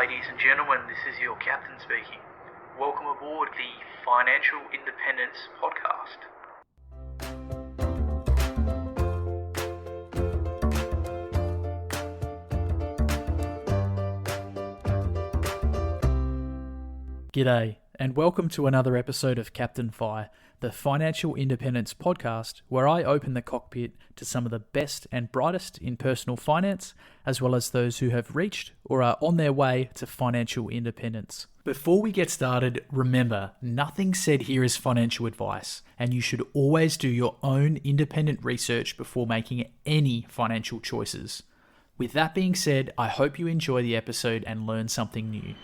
Ladies and gentlemen, this is your captain speaking. Welcome aboard the Financial Independence Podcast. G'day, and welcome to another episode of Captain Fi, the Financial Independence Podcast, where I open the cockpit to some of the best and brightest in personal finance, as well as those who have reached or are on their way to financial independence. Before we get started, remember, nothing said here is financial advice, and you should always do your own independent research before making any financial choices. With that being said, I hope you enjoy the episode and learn something new.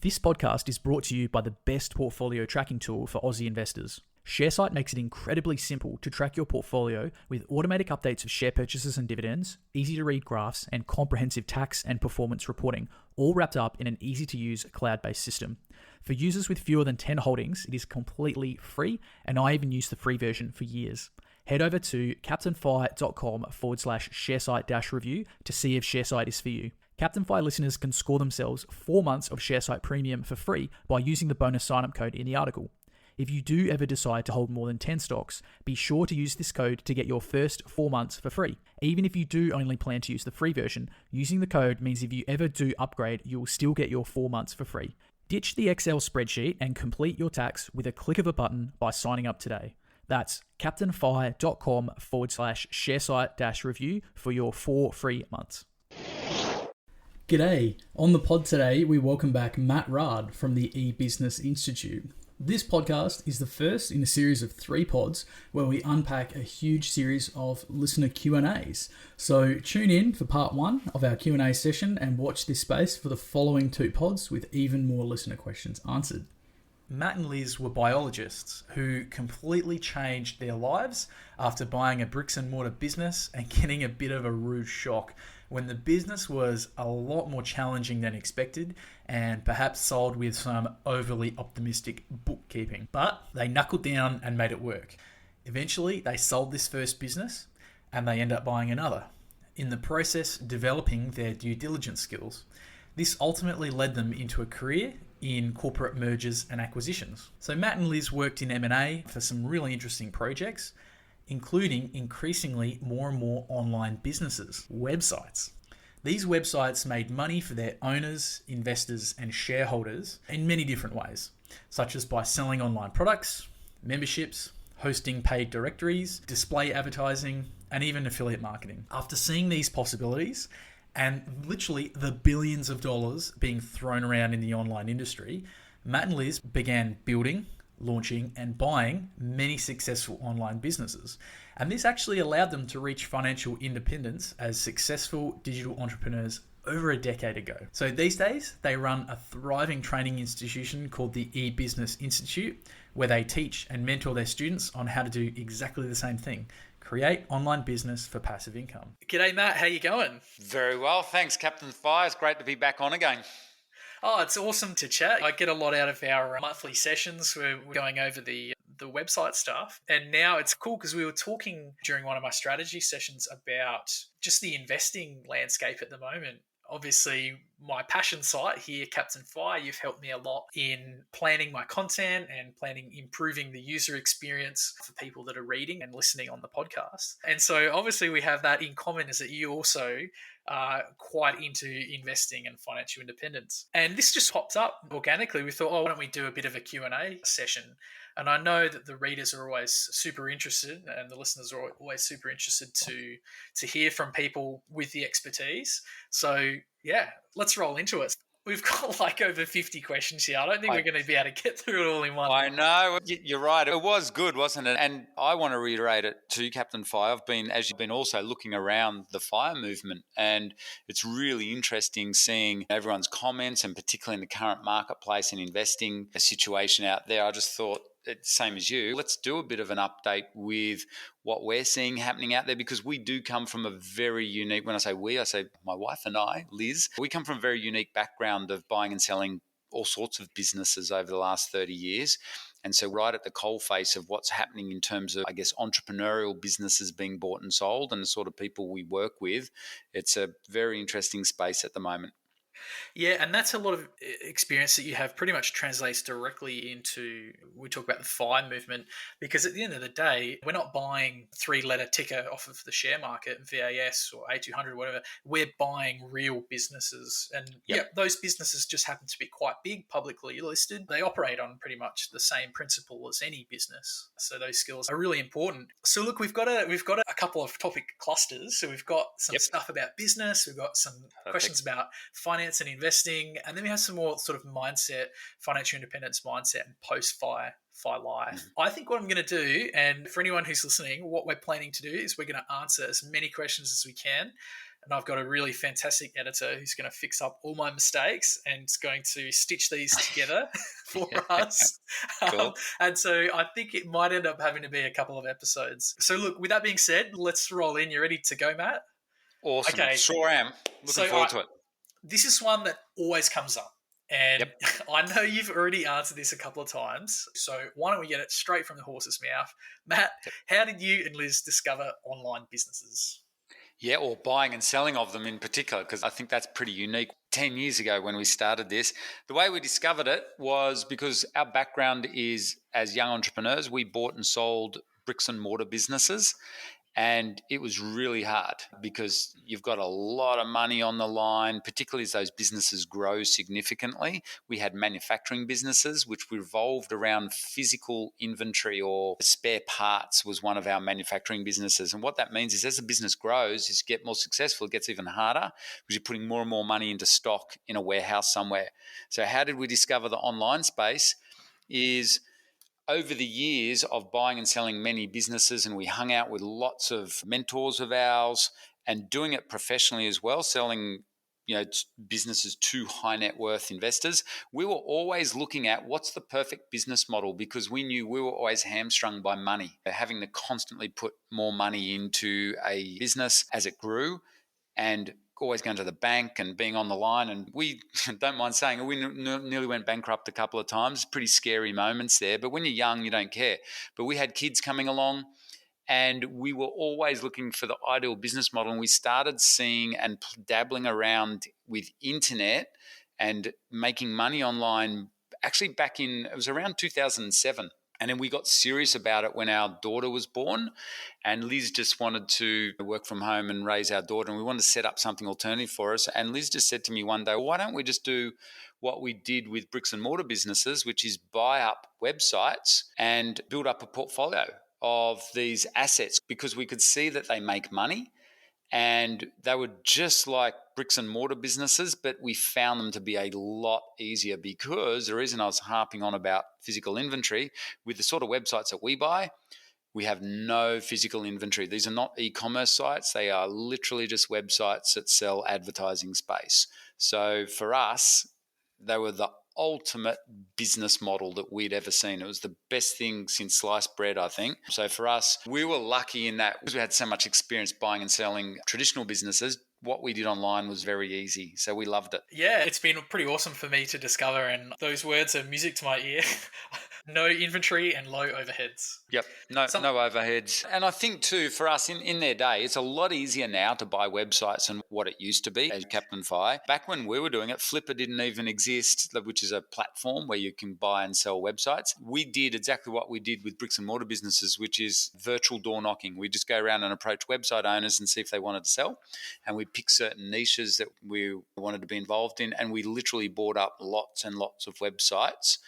This podcast is brought to you by the best portfolio tracking tool for Aussie investors. ShareSite makes it incredibly simple to track your portfolio with automatic updates of share purchases and dividends, easy-to-read graphs, and comprehensive tax and performance reporting, all wrapped up in an easy-to-use cloud-based system. For users with fewer than 10 holdings, it is completely free, and I even used the free version for years. Head over to captainfi.com/ShareSite-review to see if ShareSite is for you. Captain Fi listeners can score themselves 4 months of ShareSite Premium for free by using the bonus sign-up code in the article. If you do ever decide to hold more than 10 stocks, be sure to use this code to get your first 4 months for free. Even if you do only plan to use the free version, using the code means if you ever do upgrade, you'll still get your 4 months for free. Ditch the Excel spreadsheet and complete your tax with a click of a button by signing up today. That's captainfi.com/ShareSite-review for your 4 free months. G'day. On the pod today, we welcome back Matt Raad from the eBusiness Institute. This podcast is the first in a series of 3 pods where we unpack a huge series of listener Q&As. So tune in for part 1 of our Q&A session and watch this space for the following 2 pods with even more listener questions answered. Matt and Liz were biologists who completely changed their lives after buying a bricks and mortar business and getting a bit of a rude shock when the business was a lot more challenging than expected and perhaps sold with some overly optimistic bookkeeping. But they knuckled down and made it work. Eventually, they sold this first business and they end up buying another, in the process developing their due diligence skills. This ultimately led them into a career in corporate mergers and acquisitions. So Matt and Liz worked in M&A for some really interesting projects, including increasingly more and more online businesses, websites. These websites made money for their owners, investors, and shareholders in many different ways, such as by selling online products, memberships, hosting paid directories, display advertising, and even affiliate marketing. After seeing these possibilities, and literally the billions of dollars being thrown around in the online industry, Matt and Liz began building, launching, and buying many successful online businesses. And this actually allowed them to reach financial independence as successful digital entrepreneurs over a decade ago. So these days, they run a thriving training institution called the eBusiness Institute, where they teach and mentor their students on how to do exactly the same thing: create online business for passive income. G'day, Matt. How you going? Very well. Thanks, Captain Fi. It's great to be back on again. Oh, it's awesome to chat. I get a lot out of our monthly sessions where we're going over the website stuff. And now it's cool because we were talking during one of my strategy sessions about just the investing landscape at the moment. Obviously, my passion site here, Captain Fi, you've helped me a lot in planning my content and improving the user experience for people that are reading and listening on the podcast. And so obviously we have that in common, is that you also are quite into investing and financial independence. And this just popped up organically. We thought, why don't we do a bit of a Q&A session? And I know that the readers are always super interested and the listeners are always super interested to hear from people with the expertise. So yeah, let's roll into it. We've got like over 50 questions here. I don't think we're going to be able to get through it all in one. I know. You're right. It was good, wasn't it? And I want to reiterate it to Captain Fi. As you've been also looking around the FIRE movement, and it's really interesting seeing everyone's comments, and particularly in the current marketplace and investing situation out there. I just thought, same as you, let's do a bit of an update with what we're seeing happening out there, because we do come from a very unique, when I say we, I say my wife and I, Liz, we come from a very unique background of buying and selling all sorts of businesses over the last 30 years. And so right at the coalface of what's happening in terms of, I guess, entrepreneurial businesses being bought and sold and the sort of people we work with, it's a very interesting space at the moment. Yeah, and that's a lot of experience that you have pretty much translates directly into, we talk about the FIRE movement, because at the end of the day, we're not buying three-letter ticker off of the share market, VAS or A200 or whatever. We're buying real businesses. And Yep. yeah, those businesses just happen to be quite big, publicly listed. They operate on pretty much the same principle as any business. So those skills are really important. So look, we've got a couple of topic clusters. So we've got some stuff about business, we've got some questions about finance and investing, and then we have some more sort of mindset, financial independence mindset, and post-FIRE life. I think what I'm going to do, and for anyone who's listening, what we're planning to do is we're going to answer as many questions as we can. And I've got a really fantastic editor who's going to fix up all my mistakes and is going to stitch these together for us. Cool. And so I think it might end up having to be a couple of episodes. So look, with that being said, let's roll in. You ready to go, Matt? Awesome. Okay. Sure am. Looking forward to it. This is one that always comes up. And I know you've already answered this a couple of times. So why don't we get it straight from the horse's mouth? Matt, how did you and Liz discover online businesses? Yeah, or buying and selling of them in particular, because I think that's pretty unique. 10 years ago when we started this, the way we discovered it was because our background is as young entrepreneurs, we bought and sold bricks and mortar businesses. And it was really hard because you've got a lot of money on the line, particularly as those businesses grow significantly. We had manufacturing businesses, which revolved around physical inventory, or spare parts was one of our manufacturing businesses. And what that means is as the business grows, as you get more successful, it gets even harder because you're putting more and more money into stock in a warehouse somewhere. So how did we discover the online space? Is over the years of buying and selling many businesses, and we hung out with lots of mentors of ours and doing it professionally as well, selling businesses to high net worth investors. We were always looking at what's the perfect business model, because we knew we were always hamstrung by money, having to constantly put more money into a business as it grew, and always going to the bank and being on the line. And we don't mind saying we nearly went bankrupt a couple of times. Pretty scary moments there. But when you're young, you don't care. But we had kids coming along, and we were always looking for the ideal business model. And we started seeing and dabbling around with internet and making money online actually back in, it was around 2007. And then we got serious about it when our daughter was born, and Liz just wanted to work from home and raise our daughter, and we wanted to set up something alternative for us. And Liz just said to me one day, well, why don't we just do what we did with bricks and mortar businesses, which is buy up websites and build up a portfolio of these assets, because we could see that they make money. And they were just like bricks and mortar businesses, but we found them to be a lot easier, because the reason I was harping on about physical inventory, with the sort of websites that we buy, we have no physical inventory. These are not e-commerce sites. They are literally just websites that sell advertising space. So for us, they were the ultimate business model that we'd ever seen. It was the best thing since sliced bread, I think. So for us, we were lucky in that because we had so much experience buying and selling traditional businesses. What we did online was very easy. So we loved it. Yeah, it's been pretty awesome for me to discover, and those words are music to my ear. No inventory and low overheads. Yep, no overheads. And I think too, for us in their day, it's a lot easier now to buy websites than what it used to be as Captain Fi. Back when we were doing it, Flipper didn't even exist, which is a platform where you can buy and sell websites. We did exactly what we did with bricks and mortar businesses, which is virtual door knocking. We just go around and approach website owners and see if they wanted to sell. And we pick certain niches that we wanted to be involved in. And we literally bought up lots and lots of websites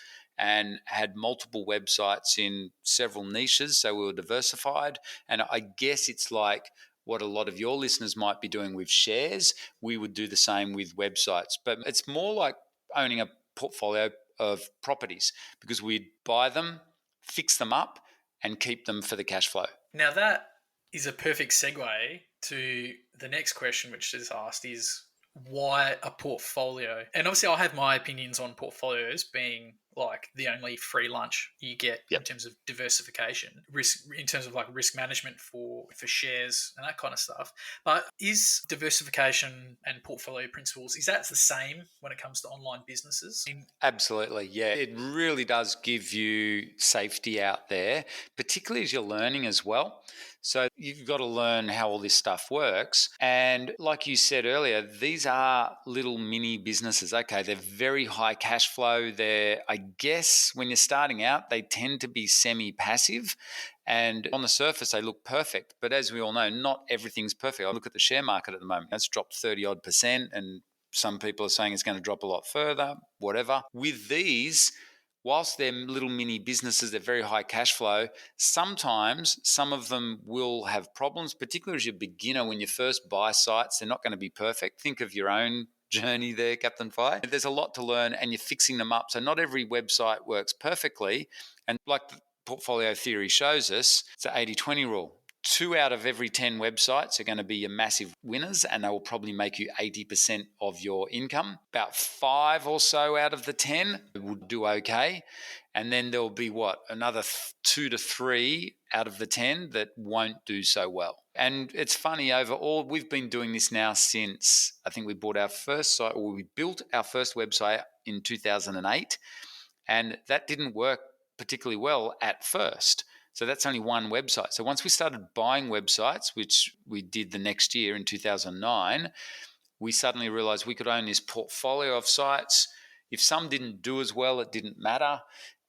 and had multiple websites in several niches. So we were diversified. And I guess it's like what a lot of your listeners might be doing with shares. We would do the same with websites. But it's more like owning a portfolio of properties, because we'd buy them, fix them up, and keep them for the cash flow. Now that is a perfect segue to the next question, which is asked is, why a portfolio? And obviously I have my opinions on portfolios, being like the only free lunch you get in Yep. terms of diversification, risk in terms of like risk management for shares and that kind of stuff. But is diversification and portfolio principles, is that the same when it comes to online businesses? Absolutely, yeah. It really does give you safety out there, particularly as you're learning as well. So you've got to learn how all this stuff works. And like you said earlier, these are little mini businesses. Okay, they're very high cash flow. I guess, when you're starting out, they tend to be semi-passive. And on the surface, they look perfect. But as we all know, not everything's perfect. I look at the share market at the moment. That's dropped 30 odd percent, and some people are saying it's going to drop a lot further, whatever. With these, whilst they're little mini businesses, they're very high cash flow, sometimes some of them will have problems, particularly as you're a beginner. When you first buy sites, they're not going to be perfect. Think of your own journey there, Captain Fi. There's a lot to learn, and you're fixing them up. So not every website works perfectly. And like the portfolio theory shows us, it's the 80-20 rule. 2 out of every 10 websites are going to be your massive winners, and they will probably make you 80% of your income. About 5 or so out of the 10 will do okay. And then there'll be another 2 to 3 out of the 10 that won't do so well. And it's funny, overall, we've been doing this now since, I think we bought our first site, or we built our first website in 2008. And that didn't work particularly well at first. So that's only one website. So once we started buying websites, which we did the next year in 2009, we suddenly realized we could own this portfolio of sites. If some didn't do as well, it didn't matter.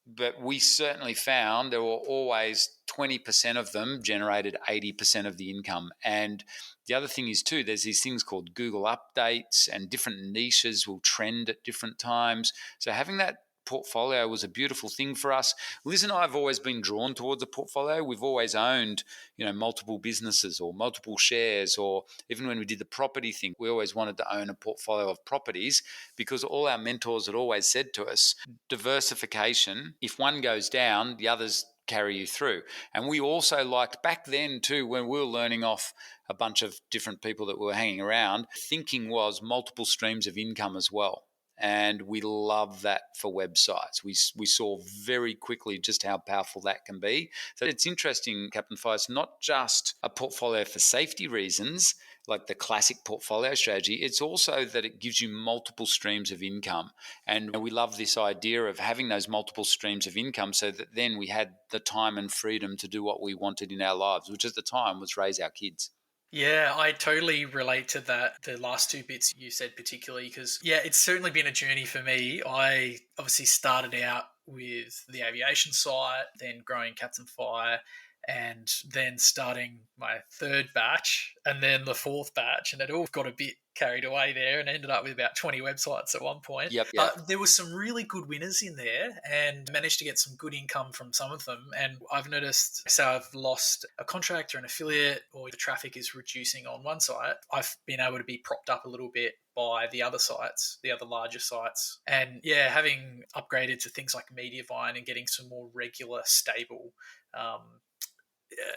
But we certainly found there were always 20% of them generated 80% of the income. And the other thing is too, there's these things called Google updates, and different niches will trend at different times. So having that portfolio was a beautiful thing for us. Liz and I have always been drawn towards a portfolio. We've always owned, multiple businesses or multiple shares, or even when we did the property thing, we always wanted to own a portfolio of properties, because all our mentors had always said to us, diversification, if one goes down, the others carry you through. And we also liked back then too, when we were learning off a bunch of different people that we were hanging around, thinking was multiple streams of income as well. And we love that for websites. We saw very quickly just how powerful that can be. So it's interesting, Captain Fi, it's not just a portfolio for safety reasons, like the classic portfolio strategy. It's also that it gives you multiple streams of income. And we love this idea of having those multiple streams of income, so that then we had the time and freedom to do what we wanted in our lives, which at the time was raise our kids. Yeah, I totally relate to that. The last two bits you said particularly, because it's certainly been a journey for me. I obviously started out with the aviation site, then growing Captain Fire, and then starting my third batch, and then the fourth batch, and it all got a bit carried away there and ended up with about 20 websites at one point. Yep. But there were some really good winners in there, and managed to get some good income from some of them. And I've noticed, so I've lost a contract or an affiliate, or the traffic is reducing on one site, I've been able to be propped up a little bit by the other sites, the other larger sites. And having upgraded to things like Mediavine and getting some more regular, stable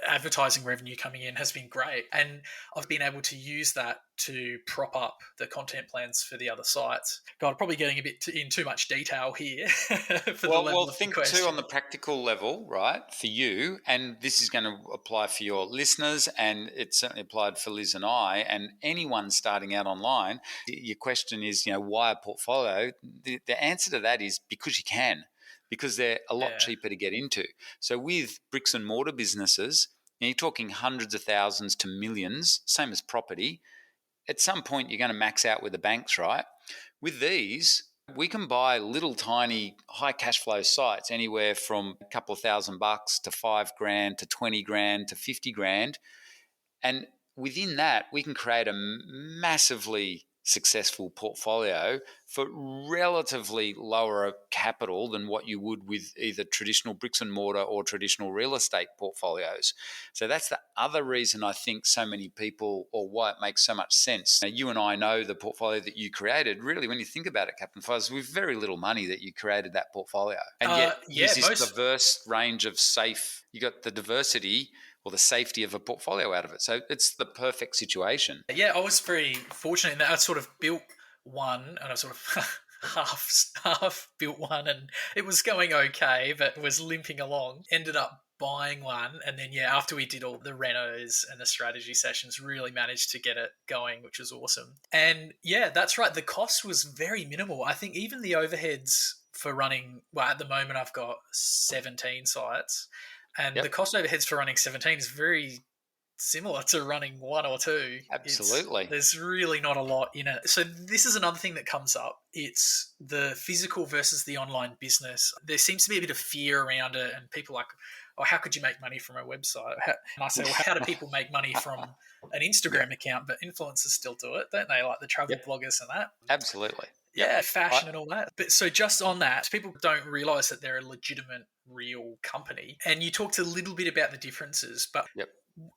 advertising revenue coming in has been great. And I've been able to use that to prop up the content plans for the other sites. God, probably getting a bit in too much detail here. Well, think too on the practical level, right, for you, and this is going to apply for your listeners, and it's certainly applied for Liz and I, and anyone starting out online. Your question is, why a portfolio? The answer to that is because you can. Because they're a lot cheaper to get into. So with bricks and mortar businesses, you're talking hundreds of thousands to millions, same as property. At some point, you're going to max out with the banks, right? With these, we can buy little tiny high cash flow sites anywhere from a couple of $1,000 to $5,000 to $20,000 to $50,000. And within that, we can create a massively successful portfolio for relatively lower capital than what you would with either traditional bricks and mortar or traditional real estate portfolios. So that's the other reason I think so many people, or why it makes so much sense. Now, you and I know the portfolio that you created. Really, when you think about it, Captain Fuzz, with very little money that you created that portfolio. And yet use this diverse range of safe, you got the diversity or the safety of a portfolio out of it. So it's the perfect situation. Yeah, I was very fortunate in that I sort of built one, and I sort of half built one, and it was going okay, but was limping along. Ended up buying one, and then after we did all the renos and the strategy sessions, really managed to get it going, which was awesome. And that's right. The cost was very minimal. I think even the overheads for running, well, at the moment I've got 17 sites, and the Yep. cost overheads for running 17 is very similar to running one or two. Absolutely. There's really not a lot in it. So this is another thing that comes up. It's the physical versus the online business. There seems to be a bit of fear around it, and people are like, oh, how could you make money from a website? And I say, well, how do people make money from an Instagram account? But influencers still do it, don't they? Like the travel bloggers and that. Absolutely. Fashion and all that. But so just on that, people don't realize that they're a legitimate, real company. And you talked a little bit about the differences, but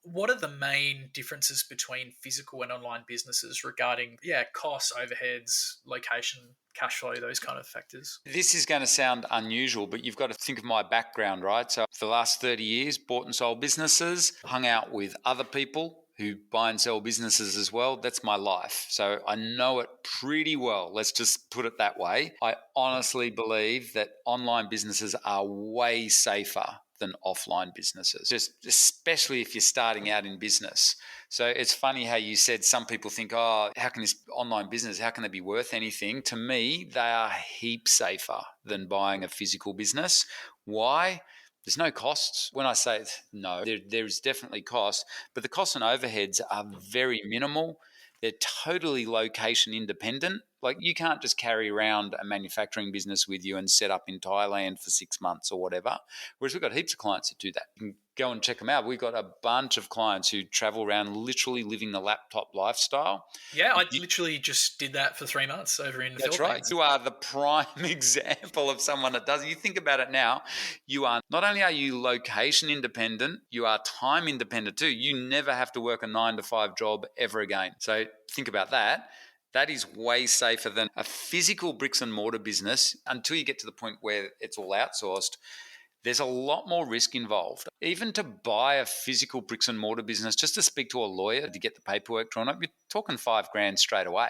what are the main differences between physical and online businesses regarding, costs, overheads, location, cash flow, those kind of factors? This is going to sound unusual, but you've got to think of my background, right? So for the last 30 years, bought and sold businesses, hung out with other people who buy and sell businesses as well. That's my life. So I know it pretty well. Let's just put it that way. I honestly believe that online businesses are way safer than offline businesses, just especially if you're starting out in business. So it's funny how you said some people think, oh, how can this online business, how can they be worth anything? To me, they are heaps safer than buying a physical business. Why? There's no costs. When I say no, there's definitely costs, but the costs and overheads are very minimal. They're totally location independent. Like you can't just carry around a manufacturing business with you and set up in Thailand for 6 months or whatever. Whereas we've got heaps of clients that do that. You can go and check them out. We've got a bunch of clients who travel around literally living the laptop lifestyle. Yeah, I literally just did that for 3 months over in the That's Philippines. right. You are the prime example of someone that does it. You think about it now, you are not only are you location independent, you are time independent too. You never have to work a 9-to-5 job ever again. So think about that. That is way safer than a physical bricks and mortar business until you get to the point where it's all outsourced. There's a lot more risk involved. Even to buy a physical bricks and mortar business, just to speak to a lawyer to get the paperwork drawn up, you're talking $5,000 straight away.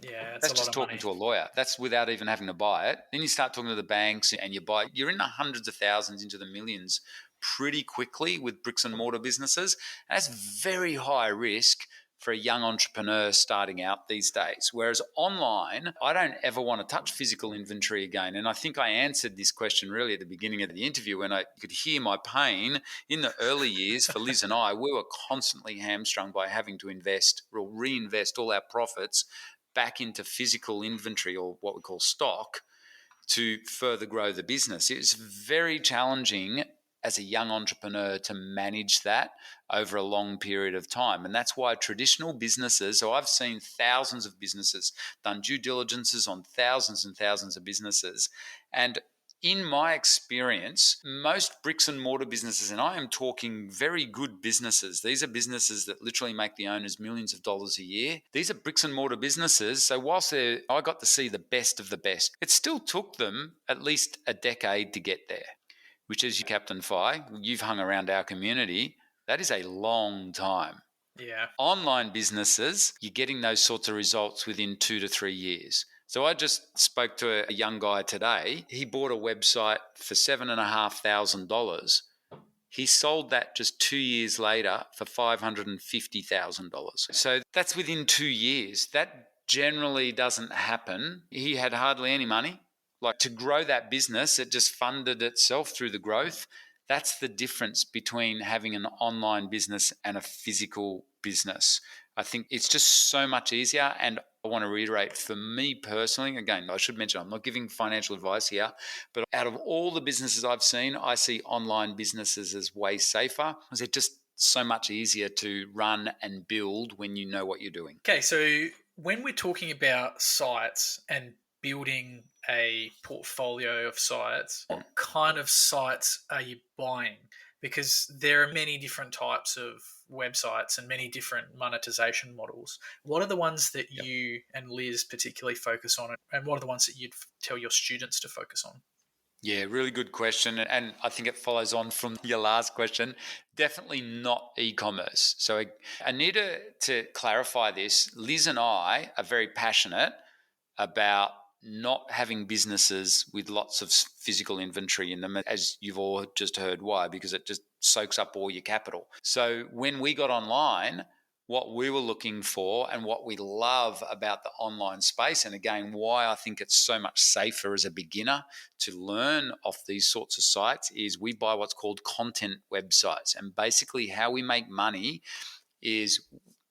Yeah, that's just talking to a lawyer. That's without even having to buy it. Then you start talking to the banks and you're in the hundreds of thousands into the millions pretty quickly with bricks and mortar businesses. And that's very high risk for a young entrepreneur starting out these days. Whereas online, I don't ever want to touch physical inventory again. And I think I answered this question really at the beginning of the interview when I could hear my pain. In the early years for Liz and I, we were constantly hamstrung by having to invest or reinvest all our profits back into physical inventory or what we call stock to further grow the business. It's very challenging as a young entrepreneur to manage that over a long period of time. And that's why traditional businesses, so I've seen thousands of businesses, done due diligences on thousands and thousands of businesses. And in my experience, most bricks and mortar businesses, and I am talking very good businesses, these are businesses that literally make the owners millions of dollars a year. These are bricks and mortar businesses. So whilst I got to see the best of the best, it still took them at least a decade to get there, which is Captain Fi. You've hung around our community. That is a long time. Yeah. Online businesses, you're getting those sorts of results within 2 to 3 years. So I just spoke to a young guy today. He bought a website for $7,500. He sold that just 2 years later for $550,000. So that's within 2 years. That generally doesn't happen. He had hardly any money. Like to grow that business, it just funded itself through the growth. That's the difference between having an online business and a physical business. I think it's just so much easier. And I want to reiterate, for me personally, again, I should mention I'm not giving financial advice here, but out of all the businesses I've seen, I see online businesses as way safer because they're just so much easier to run and build when you know what you're doing. Okay, so when we're talking about sites and building a portfolio of sites, what kind of sites are you buying? Because there are many different types of websites and many different monetization models. What are the ones that you and Liz particularly focus on, and what are the ones that you'd tell your students to focus on? Yeah, really good question. And I think it follows on from your last question. Definitely not e-commerce. So I need to clarify this. Liz and I are very passionate about not having businesses with lots of physical inventory in them, as you've all just heard. Why? Because it just soaks up all your capital. So when we got online, what we were looking for and what we love about the online space, and again, why I think it's so much safer as a beginner to learn off these sorts of sites, is we buy what's called content websites. And basically how we make money is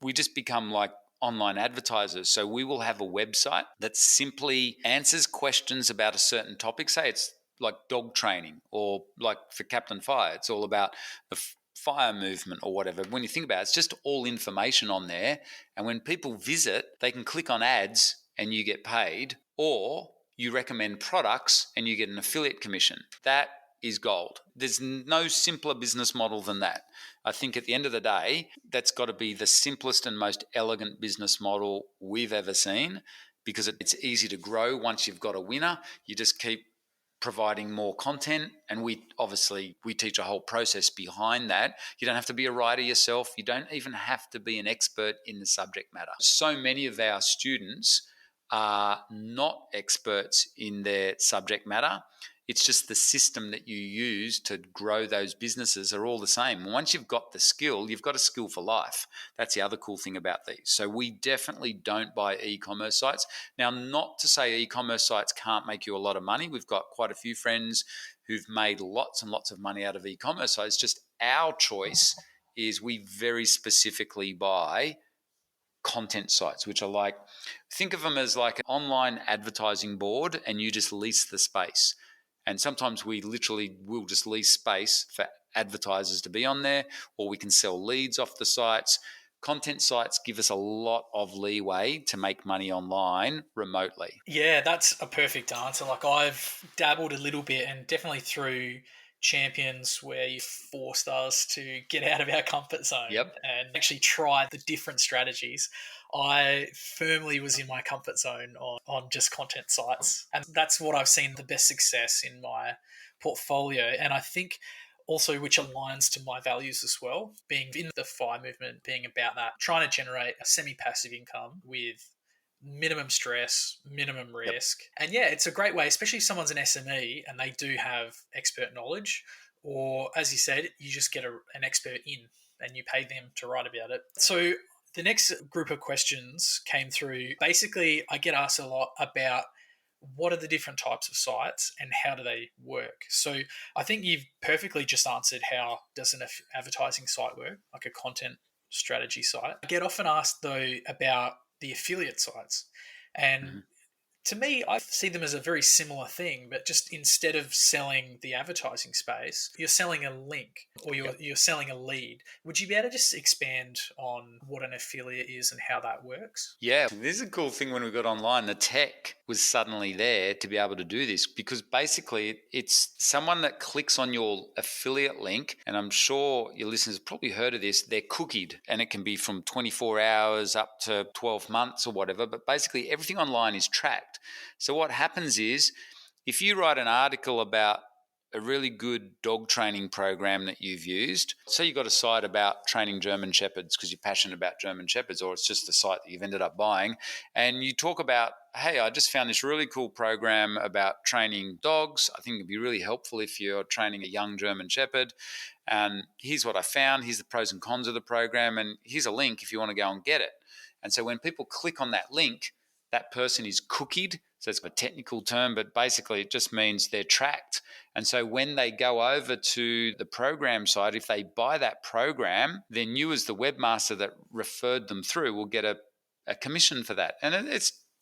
we just become like online advertisers. So we will have a website that simply answers questions about a certain topic. Say it's like dog training, or like for Captain Fire, it's all about the fire movement or whatever. When you think about it, it's just all information on there. And when people visit, they can click on ads and you get paid, or you recommend products and you get an affiliate commission. That is gold. There's no simpler business model than that. I think at the end of the day, that's got to be the simplest and most elegant business model we've ever seen, because it's easy to grow once you've got a winner. You just keep providing more content, and we teach a whole process behind that. You don't have to be a writer yourself. You don't even have to be an expert in the subject matter. So many of our students are not experts in their subject matter. It's just the system that you use to grow those businesses are all the same. Once you've got the skill, you've got a skill for life. That's the other cool thing about these. So we definitely don't buy e-commerce sites. Now, not to say e-commerce sites can't make you a lot of money. We've got quite a few friends who've made lots and lots of money out of e-commerce sites. Just our choice is we very specifically buy content sites, which are like, think of them as like an online advertising board, and you just lease the space. And sometimes we literally will just lease space for advertisers to be on there, or we can sell leads off the sites. Content sites give us a lot of leeway to make money online remotely. Yeah, that's a perfect answer. Like, I've dabbled a little bit, and definitely through Champions, where you forced us to get out of our comfort zone Yep. and actually try the different strategies. I firmly was in my comfort zone on just content sites. And that's what I've seen the best success in my portfolio. And I think also, which aligns to my values as well, being in the FIRE movement, being about that, trying to generate a semi-passive income with minimum stress, minimum risk. Yep. And yeah, it's a great way, especially if someone's an SME and they do have expert knowledge, or as you said, you just get an expert in and you pay them to write about it. So the next group of questions came through. Basically, I get asked a lot about what are the different types of sites and how do they work. So I think you've perfectly just answered how does an advertising site work, like a content strategy site. I get often asked though about the affiliate sites. And to me, I see them as a very similar thing, but just instead of selling the advertising space, you're selling a link, or you're selling a lead. Would you be able to just expand on what an affiliate is and how that works? Yeah, this is a cool thing. When we got online, the tech was suddenly there to be able to do this, because basically it's someone that clicks on your affiliate link, and I'm sure your listeners have probably heard of this, they're cookied, and it can be from 24 hours up to 12 months or whatever, but basically everything online is tracked. So what happens is, if you write an article about a really good dog training program that you've used, say you've got a site about training German Shepherds because you're passionate about German Shepherds, or it's just a site that you've ended up buying, and you talk about, hey, I just found this really cool program about training dogs. I think it'd be really helpful if you're training a young German Shepherd. And here's what I found. Here's the pros and cons of the program. And here's a link if you want to go and get it. And so when people click on that link, that person is cookied. So it's a technical term, but basically it just means they're tracked. And so when they go over to the program site, if they buy that program, then you as the webmaster that referred them through will get a commission for that. And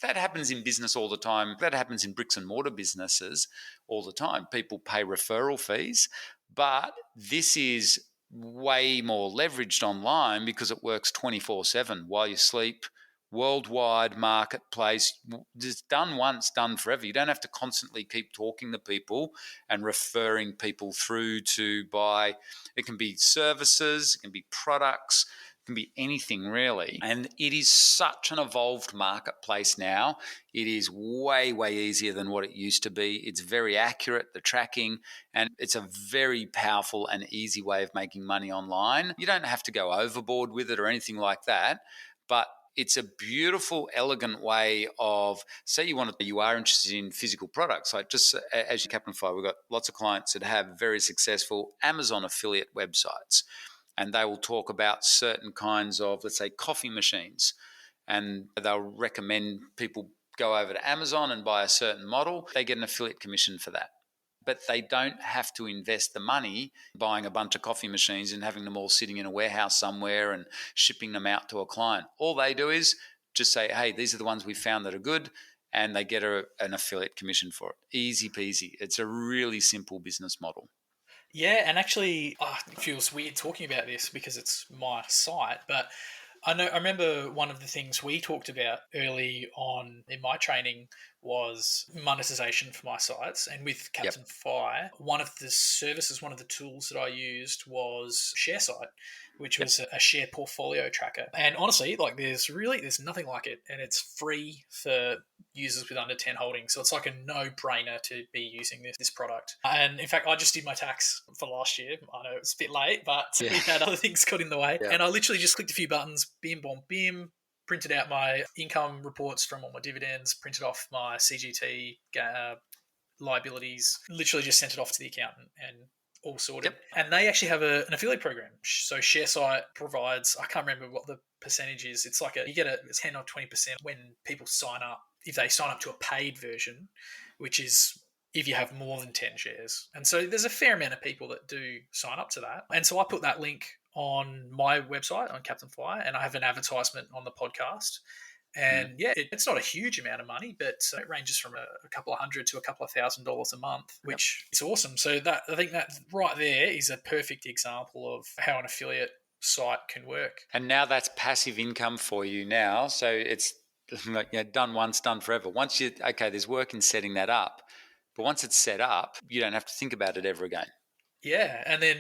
that happens in business all the time. That happens in bricks and mortar businesses all the time. People pay referral fees, but this is way more leveraged online because it works 24/7 while you sleep. Worldwide marketplace, just done once, done forever. You don't have to constantly keep talking to people and referring people through to buy. It can be services, it can be products, it can be anything really. And it is such an evolved marketplace now. It is way, way easier than what it used to be. It's very accurate, the tracking, and it's a very powerful and easy way of making money online. You don't have to go overboard with it or anything like that, but It's a beautiful, elegant way of, say you are interested in physical products. Like just as you Captain Fire, we've got lots of clients that have very successful Amazon affiliate websites, and they will talk about certain kinds of, let's say, coffee machines, and they'll recommend people go over to Amazon and buy a certain model. They get an affiliate commission for that. But they don't have to invest the money buying a bunch of coffee machines and having them all sitting in a warehouse somewhere and shipping them out to a client. All they do is just say, hey, these are the ones we found that are good, and they get an affiliate commission for it. Easy peasy. It's a really simple business model. Yeah, and actually, it feels weird talking about this because it's my site, but I remember one of the things we talked about early on in my training was monetization for my sites. And with Captain Fire, one of the services, one of the tools that I used was ShareSite, which was a share portfolio tracker. And honestly, like there's nothing like it. And it's free for users with under 10 holdings. So it's like a no-brainer to be using this product. And in fact, I just did my tax for last year. I know it's a bit late, but we had other things got in the way. And I literally just clicked a few buttons, bim, bom, bim, printed out my income reports from all my dividends, printed off my CGT liabilities, literally just sent it off to the accountant and all sorted. And they actually have an affiliate program. So ShareSite provides, I can't remember what the percentage is. It's like you get a 10 or 20% when people sign up, if they sign up to a paid version, which is if you have more than 10 shares. And so there's a fair amount of people that do sign up to that. And so I put that link on my website on Captain Fire, and I have an advertisement on the podcast. And it's not a huge amount of money, but it ranges from a couple of $100 to a couple of $1,000 a month, which is awesome. So I think that right there is a perfect example of how an affiliate site can work. And now that's passive income for you now. So it's like, done once, done forever. Once there's work in setting that up, but once it's set up, you don't have to think about it ever again. Yeah, and then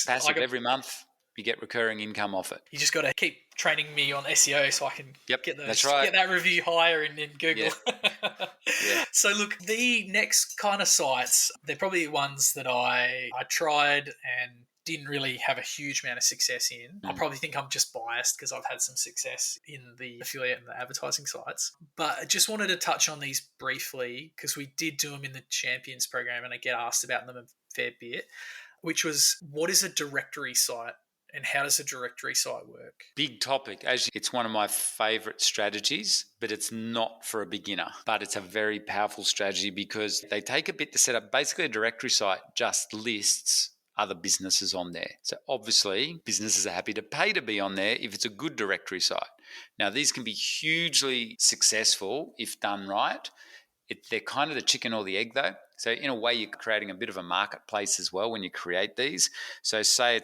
passive every month. You get recurring income off it. You just got to keep training me on SEO so I can get that review higher in Google. So look, the next kind of sites, they're probably ones that I tried and didn't really have a huge amount of success in. I probably think I'm just biased because I've had some success in the affiliate and the advertising sites. But I just wanted to touch on these briefly because we did do them in the Champions program and I get asked about them a fair bit, which was, what is a directory site? And how does a directory site work? Big topic. It's one of my favorite strategies, but it's not for a beginner. But it's a very powerful strategy because they take a bit to set up. Basically, a directory site just lists other businesses on there. So obviously, businesses are happy to pay to be on there if it's a good directory site. Now, these can be hugely successful if done right. They're kind of the chicken or the egg, though. So in a way, you're creating a bit of a marketplace as well when you create these. So say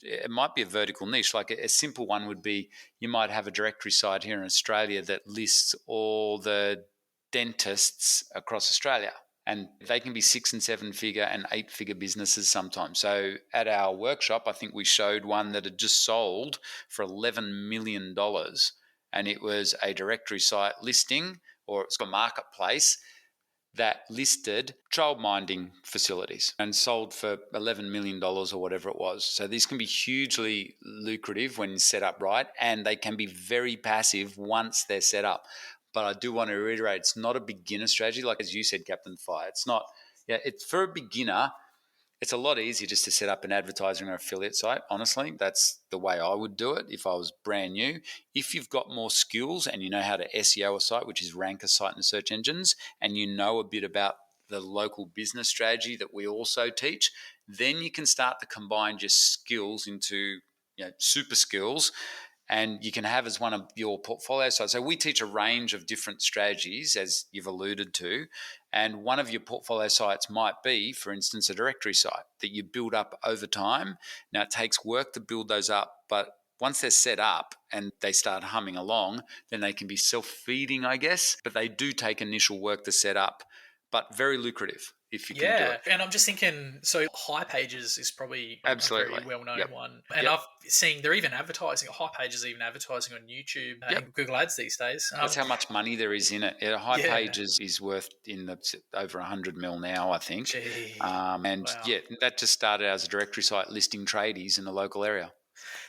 it might be a vertical niche. Like a simple one would be, you might have a directory site here in Australia that lists all the dentists across Australia. And they can be 6 and 7 figure and 8 figure businesses sometimes. So at our workshop, I think we showed one that had just sold for $11 million. And it was a directory site listing, or it's a marketplace that listed child minding facilities and sold for $11 million or whatever it was. So these can be hugely lucrative when set up right, and they can be very passive once they're set up. But I do want to reiterate, it's not a beginner strategy. Like as you said, Captain Fire, it's not, it's for a beginner. It's a lot easier just to set up an advertising or affiliate site. Honestly, that's the way I would do it if I was brand new. If you've got more skills and you know how to SEO a site, which is rank a site in the search engines, and you know a bit about the local business strategy that we also teach, then you can start to combine your skills into super skills, and you can have as one of your portfolio sites. So we teach a range of different strategies, as you've alluded to, and one of your portfolio sites might be, for instance, a directory site that you build up over time. Now, it takes work to build those up, but once they're set up and they start humming along, then they can be self-feeding, I guess, but they do take initial work to set up, but very lucrative if you can do it. And I'm just thinking, so High Pages is probably a very well-known one. And I've seen they're even advertising, High Pages are even advertising on YouTube and Google Ads these days. That's how much money there is in it. High Pages is worth over 100 mil now, I think. That just started as a directory site listing tradies in the local area.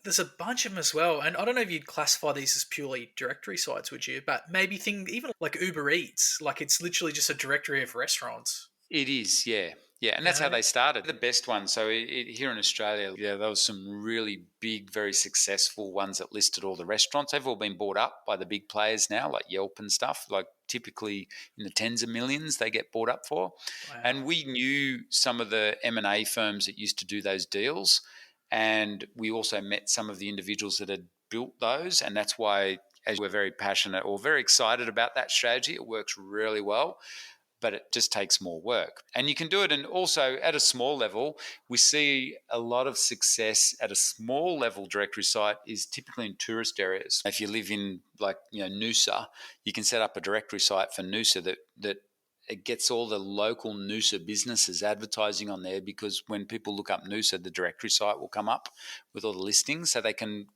There's a bunch of them as well, and I don't know if you'd classify these as purely directory sites, would you? But maybe even like Uber Eats, like it's literally just a directory of restaurants. It is, yeah. Yeah, and You that's how know? they started. The best one. So here in Australia, yeah, there was some really big, very successful ones that listed all the restaurants. They've all been bought up by the big players now, like Yelp and stuff. Like typically in the tens of millions they get bought up for. Wow. And we knew some of the M&A firms that used to do those deals, and we also met some of the individuals that had built those, and that's why, as we're very passionate or very excited about that strategy, it works really well, but it just takes more work. And you can do it. And also at a small level, we see a lot of success at a small level directory site is typically in tourist areas. If you live in like, Noosa, you can set up a directory site for Noosa that it gets all the local Noosa businesses advertising on there, because when people look up Noosa, the directory site will come up with all the listings, so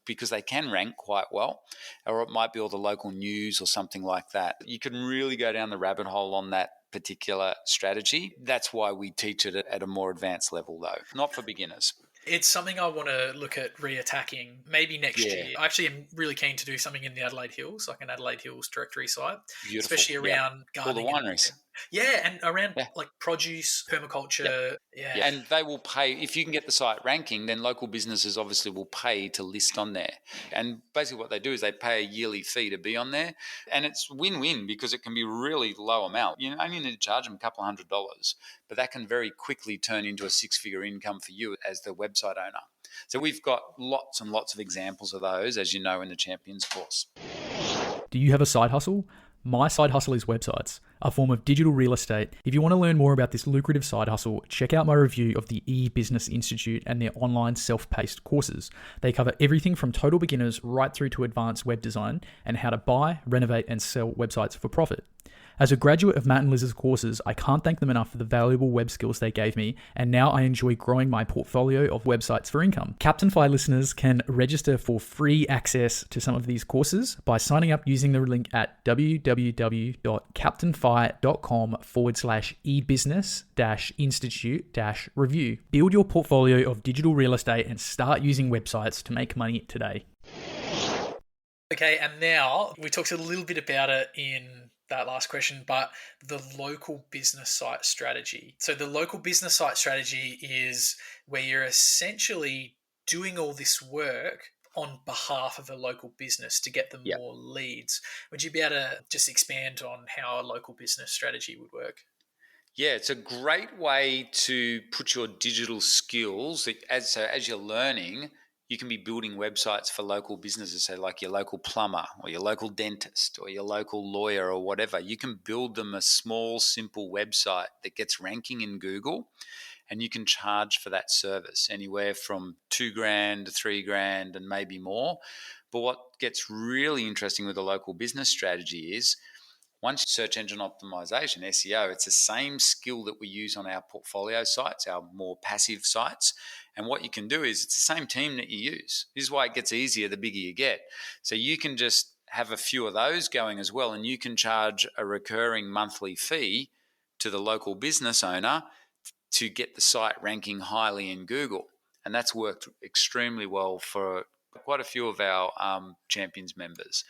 because they can rank quite well, or it might be all the local news or something like that. You can really go down the rabbit hole on that particular strategy. That's why we teach it at a more advanced level, though, not for beginners. It's something I want to look at re-attacking maybe next Yeah, year. I actually am really keen to do something in the Adelaide Hills, like an Adelaide Hills directory site, beautiful. especially Yeah, around all the gardening wineries. yeah, and around Yeah. like produce, Yep. permaculture. Yeah. Yeah, and they will pay if you can get the site ranking. Then local businesses obviously will pay to list on there. And basically, what they do is they pay a yearly fee to be on there, and it's win-win because it can be a really low amount. You only need to charge them a couple $100, but that can very quickly turn into a six-figure income for you as the website owner. So we've got lots and lots of examples of those, as you know, in the Champions course. Do you have a side hustle? My side hustle is websites, a form of digital real estate. If you want to learn more about this lucrative side hustle, check out my review of the eBusiness Institute and their online self-paced courses. They cover everything from total beginners right through to advanced web design and how to buy, renovate, and sell websites for profit. As a graduate of Matt and Liz's courses, I can't thank them enough for the valuable web skills they gave me, and now I enjoy growing my portfolio of websites for income. Captain Fi listeners can register for free access to some of these courses by signing up using the link at www.captainfi.com/ebusiness-institute-review. Build your portfolio of digital real estate and start using websites to make money today. Okay, and now we talked a little bit about it in that last question, but the local business site strategy. So the local business site strategy is where you're essentially doing all this work on behalf of a local business to get them Yeah. more leads. Would you be able to just expand on how a local business strategy would work? Yeah, it's a great way to put your digital skills as you're learning. You can be building websites for local businesses, so like your local plumber or your local dentist or your local lawyer or whatever. You can build them a small, simple website that gets ranking in Google, and you can charge for that service anywhere from $2,000 to $3,000 and maybe more. But what gets really interesting with a local business strategy is once search engine optimization, SEO, it's the same skill that we use on our portfolio sites, our more passive sites. And what you can do is it's the same team that you use. This is why it gets easier the bigger you get. So you can just have a few of those going as well, and you can charge a recurring monthly fee to the local business owner to get the site ranking highly in Google. And that's worked extremely well for quite a few of our Champions members.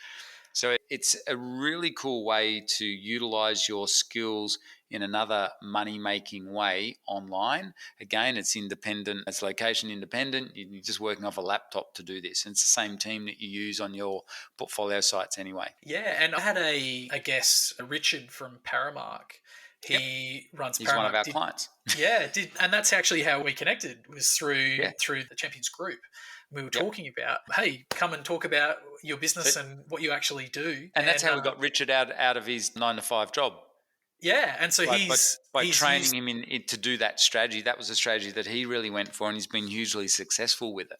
So it's a really cool way to utilize your skills in another money-making way online. Again, it's independent, it's location independent. You're just working off a laptop to do this. And it's the same team that you use on your portfolio sites anyway. Yeah, and I had a guest, Richard from Paramark. He runs He's Paramark. one of our clients. And that's actually how we connected, was through Yeah. the Champions group. We were talking about, hey, come and talk about your business and what you actually do. And that's how we got Richard out of his 9-to-5 job. Yeah, and so by training him in to do that strategy. That was a strategy that he really went for, and he's been hugely successful with it.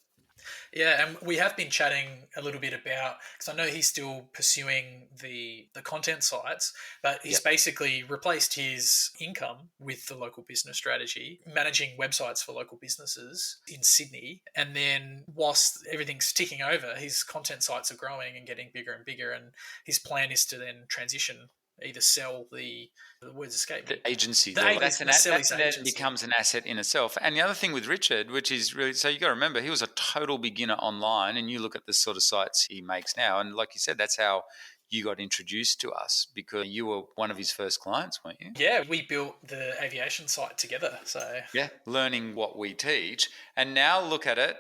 Yeah, and we have been chatting a little bit about, because I know he's still pursuing the content sites, but he's basically replaced his income with the local business strategy, managing websites for local businesses in Sydney. And then whilst everything's ticking over, his content sites are growing and getting bigger and bigger. And his plan is to then transition either sell the words escape me. The agency. The That's agent sell his that agency. becomes an asset in itself. And the other thing with Richard, which is really, so you got to remember, he was a total beginner online, and you look at the sort of sites he makes now, and like you said, that's how you got introduced to us, because you were one of his first clients, weren't you? Yeah, we built the aviation site together. So Yeah, learning what we teach. And now look at it.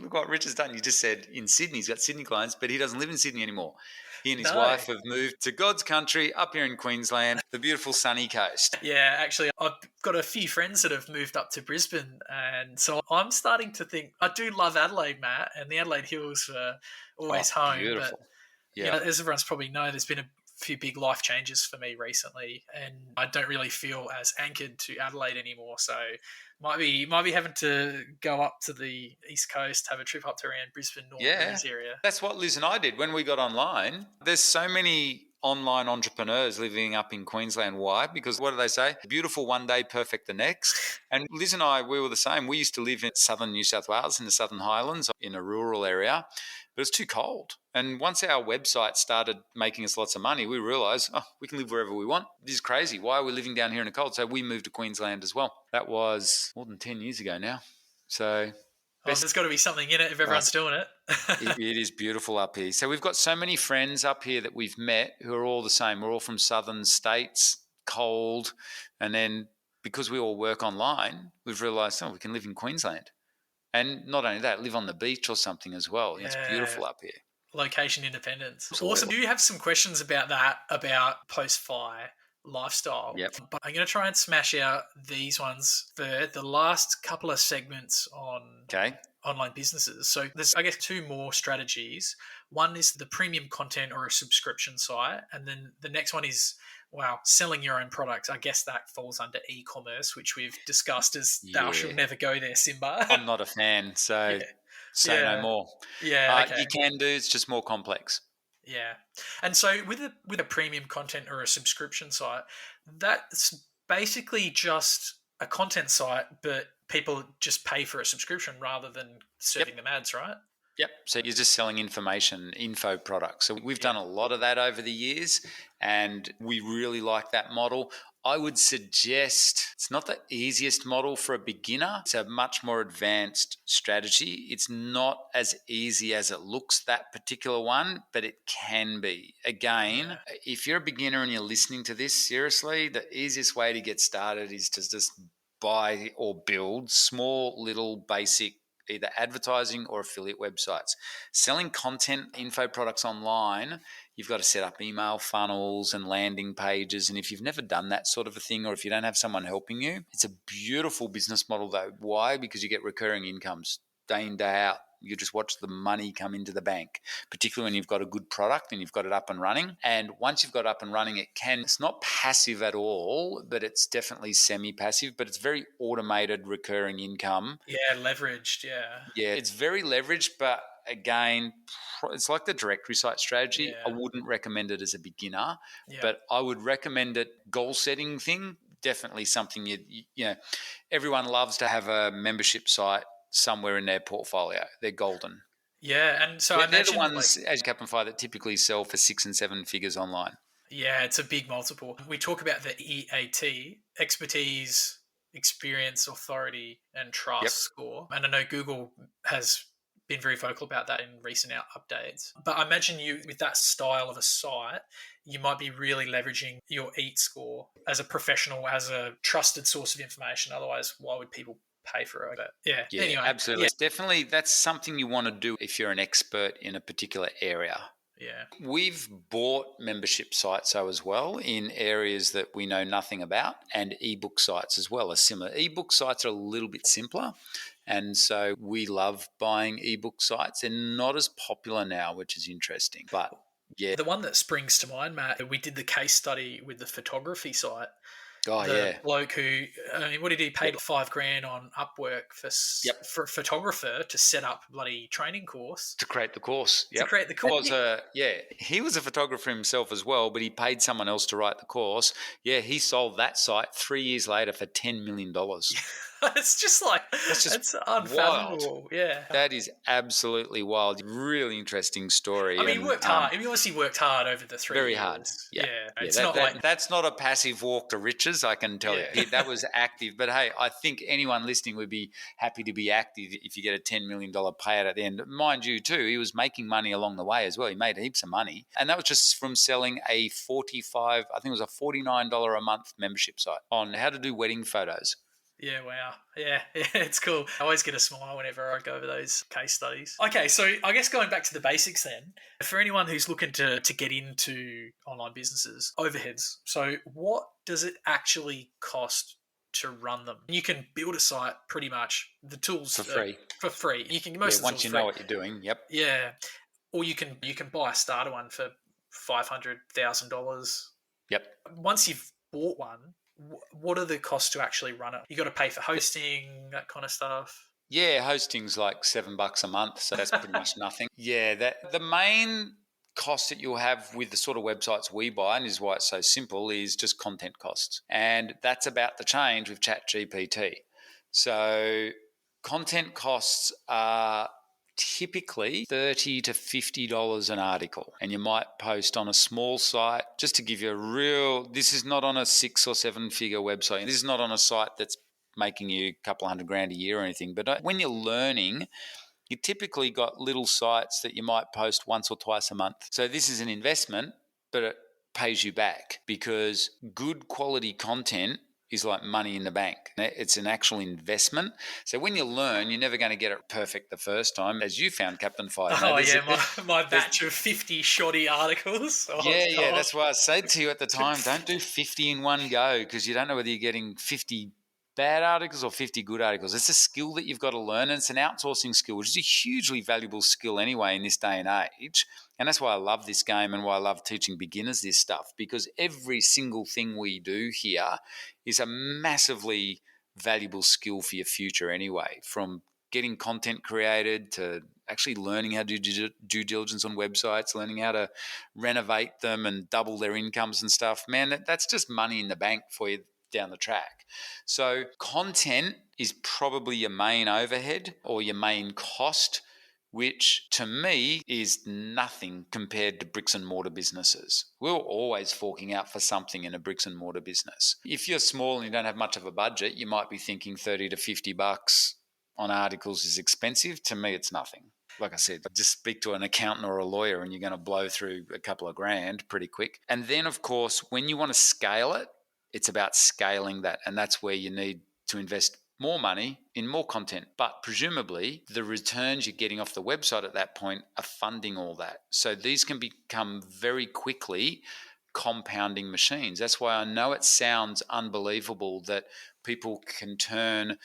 Look what Richard's done. You just said in Sydney, he's got Sydney clients, but he doesn't live in Sydney anymore. He and his no. wife have moved to God's country up here in Queensland, the beautiful sunny coast. Yeah, actually, I've got a few friends that have moved up to Brisbane, and so I'm starting to think I do love Adelaide, Matt, and the Adelaide Hills are always Oh, home. beautiful. But Yeah. as everyone's probably know, there's been a few big life changes for me recently, and I don't really feel as anchored to Adelaide anymore. So might be having to go up to the east coast, have a trip up to around Brisbane, North Yeah, Breeze area. that's what Liz and I did when we got online. There's so many online entrepreneurs living up in Queensland. Why? Because what do they say? Beautiful one day, perfect the next. And Liz and I, we were the same. We used to live in southern New South Wales, in the Southern Highlands, in a rural area, but it's too cold. And once our website started making us lots of money, we realised, oh, we can live wherever we want. This is crazy. Why are we living down here in the cold? So we moved to Queensland as well. That was more than 10 years ago now. So There's got to be something in it if everyone's doing it. it is beautiful up here. So we've got so many friends up here that we've met who are all the same. We're all from southern states, cold. And then because we all work online, we've realised, oh, we can live in Queensland. And not only that, live on the beach or something as well. Yeah. It's beautiful up here. Location independence. Absolutely. Awesome. Do you have some questions about that, about post-FI lifestyle? Yep. But I'm going to try and smash out these ones for the last couple of segments on Okay. online businesses. So there's, I guess, two more strategies. One is the premium content or a subscription site. And then the next one is, selling your own products. I guess that falls under e-commerce, which we've discussed as thou shalt never go there, Simba. I'm not a fan, so say no more. Yeah, okay. You can do, it's just more complex. Yeah. And so with a premium content or a subscription site, that's basically just a content site, but people just pay for a subscription rather than serving them ads, right? Yep. So you're just selling info products. So we've done a lot of that over the years, and we really like that model. I would suggest it's not the easiest model for a beginner. It's a much more advanced strategy. It's not as easy as it looks, that particular one, but it can be. Again, if you're a beginner and you're listening to this, seriously, the easiest way to get started is to just buy or build small, little, basic either advertising or affiliate websites. Selling content info products online, you've got to set up email funnels and landing pages. And if you've never done that sort of a thing, or if you don't have someone helping you, it's a beautiful business model though. Why? Because you get recurring incomes day in, day out. You just watch the money come into the bank, particularly when you've got a good product and you've got it up and running. And once you've got it up and running, it's not passive at all, but it's definitely semi-passive, but it's very automated recurring income. Yeah, leveraged, yeah. Yeah, it's very leveraged, but again, it's like the directory site strategy. Yeah. I wouldn't recommend it as a beginner, Yeah. but I would recommend it goal setting thing. Definitely something everyone loves to have a membership site somewhere in their portfolio. They're golden. Yeah, and so They're the ones, as Captain Fire, that typically sell for 6 and 7 figures online. Yeah, it's a big multiple. We talk about the EAT, expertise, experience, authority, and trust score. And I know Google has been very vocal about that in recent updates. But I imagine you, with that style of a site, you might be really leveraging your EAT score as a professional, as a trusted source of information. Otherwise, why would people pay for it? Yeah, anyway, absolutely. It's definitely, that's something you want to do if you're an expert in a particular area. Yeah. We've bought membership sites as well in areas that we know nothing about, and ebook sites as well are similar. Ebook sites are a little bit simpler, and so we love buying ebook sites. They're not as popular now, which is interesting. But yeah. The one that springs to mind, Matt, we did the case study with the photography site. Oh, The yeah. bloke who, I mean, what did he pay? Yep. $5,000 on Upwork Yep. for a photographer to set up a bloody training course To create the course. to Yep. create the course. He was a photographer himself as well, but he paid someone else to write the course. Yeah, he sold that site 3 years later for $10 million. It's just like, That's just it's wild. unfathomable. Yeah. That is absolutely wild. Really interesting story. I mean, he And worked hard. I mean, he obviously worked hard over the 3 very hard. years. Yeah. Yeah. Yeah, It's not like, that's not a passive walk to riches, I can tell yeah. you. That was active. But hey, I think anyone listening would be happy to be active if you get a $10 million payout at the end. Mind you, too, he was making money along the way as well. He made heaps of money. And that was just from selling a I think it was a $49 a month membership site on how to do wedding photos. Yeah, wow. Yeah, it's cool. I always get a smile whenever I go over those case studies. Okay, so I guess going back to the basics then, for anyone who's looking to get into online businesses, overheads. So what does it actually cost to run them? You can build a site pretty much, the tools For free. for free. You can Yeah, most of the once tools you free. know what you're doing. Yep. Yeah. Or you can buy a starter one for $500,000. Yep. Once you've bought one, what are the costs to actually run it? You got to pay for hosting, that kind of stuff. Yeah, hosting's like $7 a month, so that's pretty much nothing. Yeah, that the main cost that you'll have with the sort of websites we buy, and is why it's so simple, is just content costs. And that's about to change with ChatGPT. So content costs are typically $30 to $50 an article, and you might post on a small site. Just to give you this is not on a 6 or 7 figure website. This is not on a site that's making you a couple $100,000 a year or anything. But when you're learning, you typically got little sites that you might post once or twice a month. So this is an investment, but it pays you back, because good quality content is like money in the bank. It's an actual investment. So when you learn, you're never going to get it perfect the first time, as you found, Captain Fire. My batch of 50 shoddy articles. Oh, yeah, God. that's why I said to you at the time, don't do 50 in one go, because you don't know whether you're getting 50 bad articles or 50 good articles. It's a skill that you've got to learn, and it's an outsourcing skill, which is a hugely valuable skill anyway in this day and age. And that's why I love this game and why I love teaching beginners this stuff, because every single thing we do here is a massively valuable skill for your future anyway, from getting content created to actually learning how to do due diligence on websites, learning how to renovate them and double their incomes and stuff. Man, that's just money in the bank for you down the track. So content is probably your main overhead or your main cost, which to me is nothing compared to bricks and mortar businesses. We're always forking out for something in a bricks and mortar business. If you're small and you don't have much of a budget, you might be thinking 30 to 50 bucks on articles is expensive. To me, it's nothing. Like I said, just speak to an accountant or a lawyer and you're going to blow through a couple of grand pretty quick. And then, of course, when you want to scale it, it's about scaling that. And that's where you need to invest more money in more content. But presumably, the returns you're getting off the website at that point are funding all that. So these can become very quickly compounding machines. That's why I know it sounds unbelievable that people can turn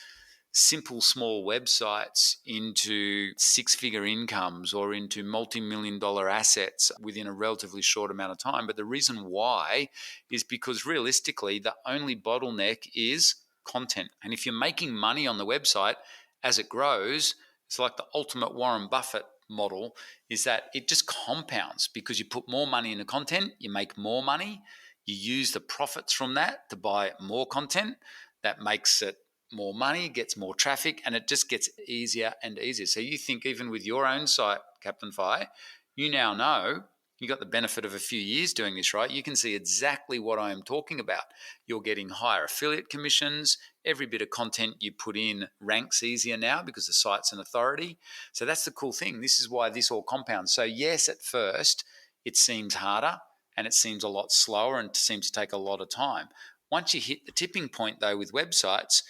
simple small websites into 6-figure incomes or into multi-million dollar assets within a relatively short amount of time. But the reason why is because realistically, the only bottleneck is content. And if you're making money on the website as it grows, it's like the ultimate Warren Buffett model, is that it just compounds because you put more money into content, you make more money, you use the profits from that to buy more content. That makes it more money, gets more traffic, and it just gets easier and easier. So you think even with your own site, Captain Fi, you now know you got the benefit of a few years doing this, right? You can see exactly what I am talking about. You're getting higher affiliate commissions. Every bit of content you put in ranks easier now because the site's an authority. So that's the cool thing. This is why this all compounds. So yes, at first it seems harder and it seems a lot slower and it seems to take a lot of time. Once you hit the tipping point though with websites,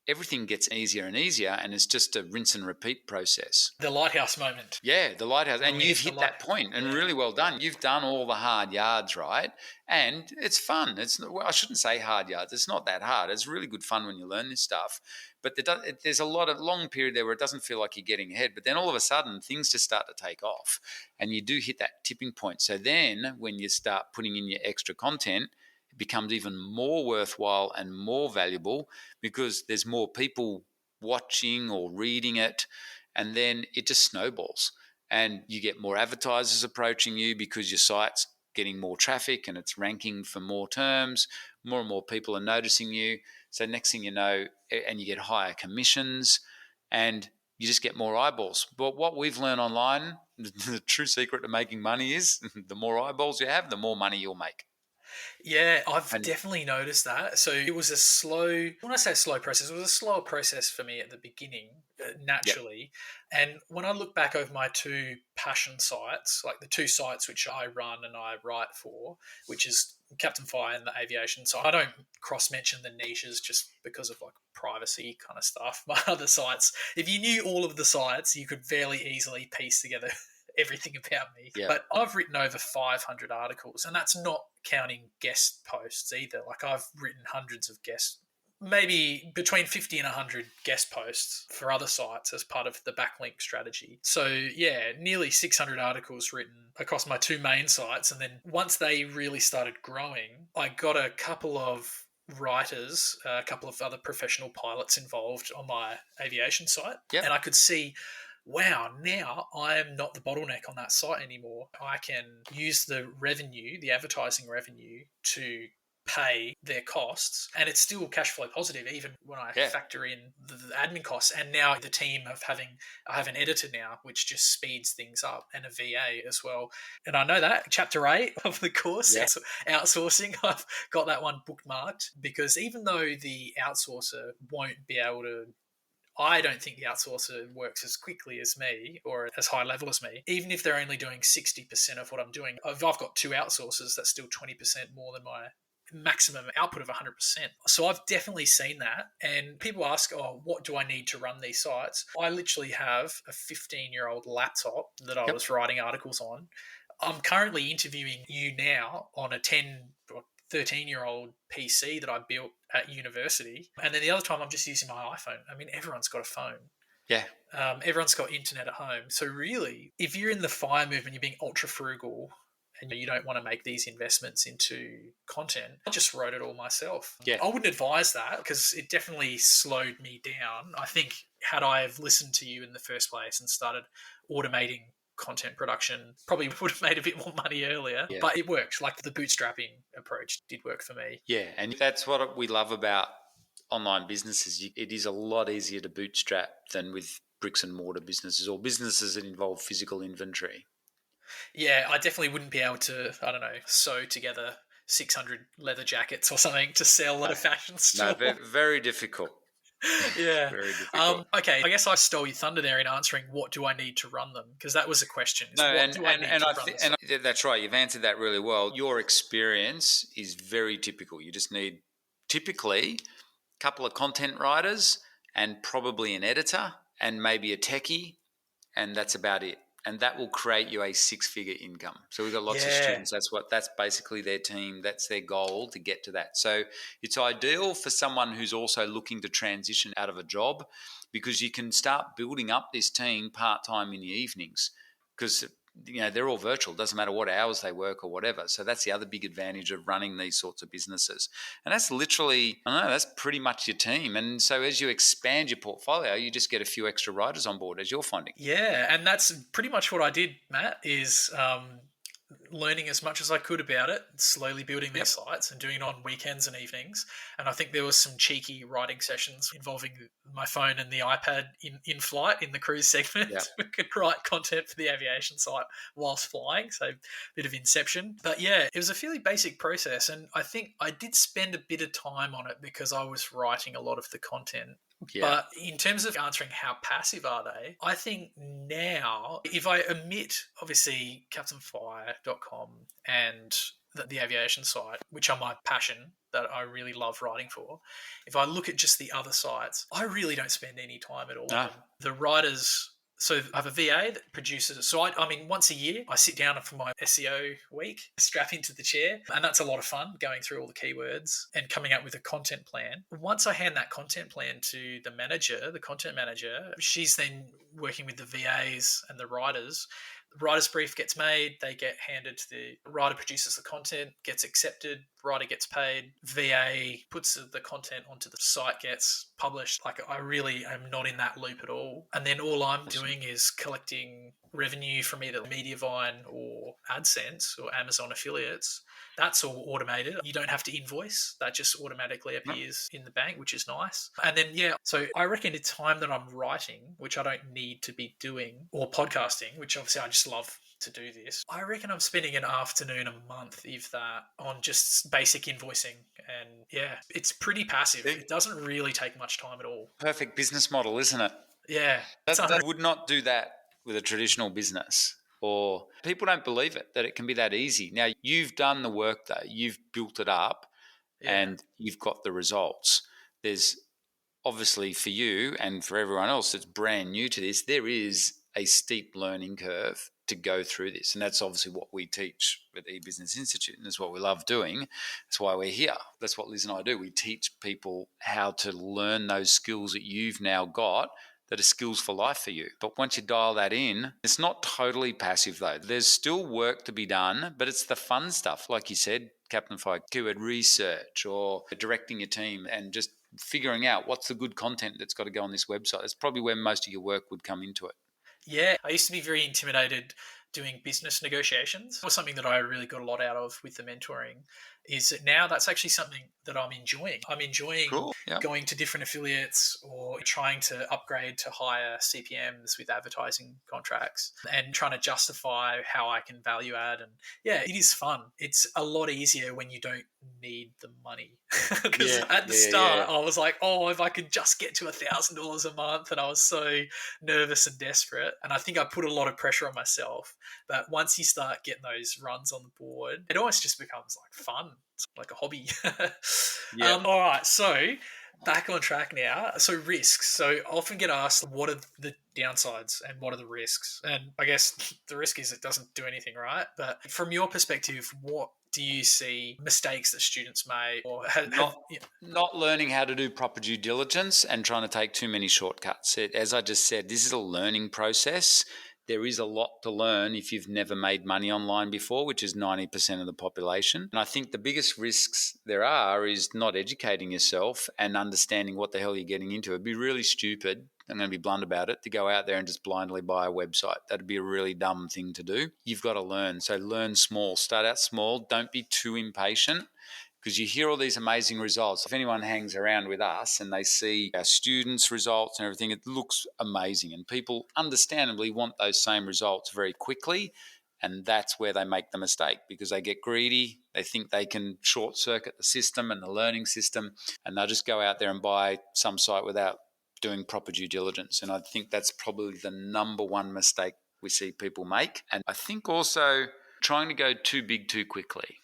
everything gets easier and easier, and it's just a rinse and repeat process. The lighthouse moment. Yeah, the lighthouse. And you've hit that point, and really well done. You've done all the hard yards, right? And it's fun. I shouldn't say hard yards. It's not that hard. It's really good fun when you learn this stuff. But there's a long period there where it doesn't feel like you're getting ahead. But then all of a sudden, things just start to take off, and you do hit that tipping point. So then when you start putting in your extra content, it becomes even more worthwhile and more valuable because there's more people watching or reading it, and then it just snowballs. And you get more advertisers approaching you because your site's getting more traffic and it's ranking for more terms. More and more people are noticing you. So next thing you know, and you get higher commissions and you just get more eyeballs. But what we've learned online, the true secret to making money is the more eyeballs you have, the more money you'll make. Yeah, I've And definitely noticed that. So it was a slow, when I say slow process, it was a slower process for me at the beginning, yep, naturally. And when I look back over my two passion sites, like the two sites which I run and I write for, which is Captain Fire and the aviation site, I don't cross mention the niches just because of like privacy kind of stuff. My other sites, if you knew all of the sites, you could fairly easily piece together everything about me. yep, But I've written over 500 articles, and that's not counting guest posts either. Like I've written hundreds of guest, maybe between 50 and 100 guest posts for other sites as part of the backlink strategy. So yeah, nearly 600 articles written across my two main sites. And then once they really started growing, I got a couple of writers, a couple of other professional pilots involved on my aviation site. yep, And I could see, wow, now I'm not the bottleneck on that site anymore. I can use the revenue, the advertising revenue, to pay their costs, and it's still cash flow positive even when I yeah, factor in the admin costs. And now the team of I have an editor now which just speeds things up, and a VA as well. And I know that chapter 8 of the course, yeah, outsourcing, I've got that one bookmarked, because even though the outsourcer won't be able to, I don't think the outsourcer works as quickly as me or as high level as me. Even if they're only doing 60% of what I'm doing, if I've got two outsourcers, that's still 20% more than my maximum output of 100%. So I've definitely seen that. And people ask, oh, what do I need to run these sites? I literally have a 15-year-old laptop that I yep, was writing articles on. I'm currently interviewing you now on a 10 or 13-year-old PC that I built at university. And then the other time I'm just using my iPhone. I mean, everyone's got a phone. yeah, Everyone's got internet at home. So really, if you're in the FIRE movement, you're being ultra frugal and you don't want to make these investments into content, I just wrote it all myself. yeah. I wouldn't advise that because it definitely slowed me down. I think had I have listened to you in the first place and started automating content production, probably would have made a bit more money earlier. Yeah. But it worked. Like the bootstrapping approach did work for me. Yeah, and that's what we love about online businesses. It is a lot easier to bootstrap than with bricks and mortar businesses or businesses that involve physical inventory. Yeah, I definitely wouldn't be able to, I don't know, sew together 600 leather jackets or something to sell at a fashion No, store. very difficult. Yeah. Very difficult. Okay, I guess I stole your thunder there in answering what do I need to run them? Because that was a question. Is No, what do I need to run this? that's right. You've answered that really well. Your experience is very typical. You just need typically a couple of content writers and probably an editor and maybe a techie, and that's about it. And that will create you a six-figure income. So we've got lots of Yeah. students. That's basically their team. That's their goal to get to that. So it's ideal for someone who's also looking to transition out of a job because you can start building up this team part-time in the evenings because they're all virtual. Doesn't matter what hours they work or whatever. So that's the other big advantage of running these sorts of businesses. And that's literally, I don't know, that's pretty much your team. And so as you expand your portfolio, you just get a few extra writers on board, as you're finding. Yeah, and that's pretty much what I did, Matt, is learning as much as I could about it, slowly building these sites and doing it on weekends and evenings. And I think there was some cheeky writing sessions involving my phone and the iPad in flight in the cruise segment. Yep. We could write content for the aviation site whilst flying, so a bit of inception. But yeah, it was a fairly basic process, and I think I did spend a bit of time on it because I was writing a lot of the content. Yeah. But in terms of answering how passive are they, I think now, if I omit, obviously, CaptainFire.com and the aviation site, which are my passion that I really love writing for, if I look at just the other sites, I really don't spend any time at all on them. The writers... So I have a VA that produces. So I mean, once a year, I sit down for my SEO week, strap into the chair, and that's a lot of fun going through all the keywords and coming up with a content plan. Once I hand that content plan to the manager, the content manager, she's then working with the VAs and the writers. The writer's brief gets made, they get handed to the writer, produces the content, gets accepted, writer gets paid, VA puts the content onto the site, gets published. Like, I really am not in that loop at all. And then all I'm doing is collecting revenue from either Mediavine or AdSense or Amazon affiliates. That's all automated. You don't have to invoice. That just automatically appears in the bank, which is nice. And then, so I reckon the time that I'm writing, which I don't need to be doing, or podcasting, which obviously I just love to do this, I reckon I'm spending an afternoon a month, if that, on just basic invoicing. And it's pretty passive. It doesn't really take much time at all. Perfect business model, isn't it? Yeah. That would not do that with a traditional business, or people don't believe it, that it can be that easy. Now, you've done the work though, you've built it up and you've got the results. There's obviously, for you and for everyone else that's brand new to this, there is a steep learning curve to go through this. And that's obviously what we teach at eBusiness Institute, and that's what we love doing. That's why we're here. That's what Liz and I do. We teach people how to learn those skills that you've now got that are skills for life for you. But once you dial that in, it's not totally passive though. There's still work to be done, but it's the fun stuff. Like you said, Captain Fire, keyword research or directing your team and just figuring out what's the good content that's got to go on this website. That's probably where most of your work would come into it. Yeah, I used to be very intimidated doing business negotiations. It was something that I really got a lot out of with the mentoring. Is that now that's actually something that I'm enjoying. I'm enjoying going to different affiliates or trying to upgrade to higher CPMs with advertising contracts and trying to justify how I can value add. And it is fun. It's a lot easier when you don't need the money. Because at the start, I was like, oh, if I could just get to $1,000 a month, and I was so nervous and desperate. And I think I put a lot of pressure on myself. But once you start getting those runs on the board, it almost just becomes like fun. It's like a hobby. All right, so back on track now. So risks. So I often get asked, what are the downsides and what are the risks? And I guess the risk is it doesn't do anything, right? But from your perspective, what do you see mistakes that students make or not learning how to do proper due diligence and trying to take too many shortcuts? As I just said, this is a learning process. There is a lot to learn if you've never made money online before, which is 90% of the population. And I think the biggest risks there are is not educating yourself and understanding what the hell you're getting into. It'd be really stupid, I'm going to be blunt about it, to go out there and just blindly buy a website. That'd be a really dumb thing to do. You've got to learn. So learn small. Start out small. Don't be too impatient, because you hear all these amazing results. If anyone hangs around with us and they see our students' results and everything, it looks amazing. And people understandably want those same results very quickly. And that's where they make the mistake, because they get greedy. They think they can short circuit the system and the learning system, and they'll just go out there and buy some site without doing proper due diligence. And I think that's probably the number one mistake we see people make. And I think also trying to go too big too quickly.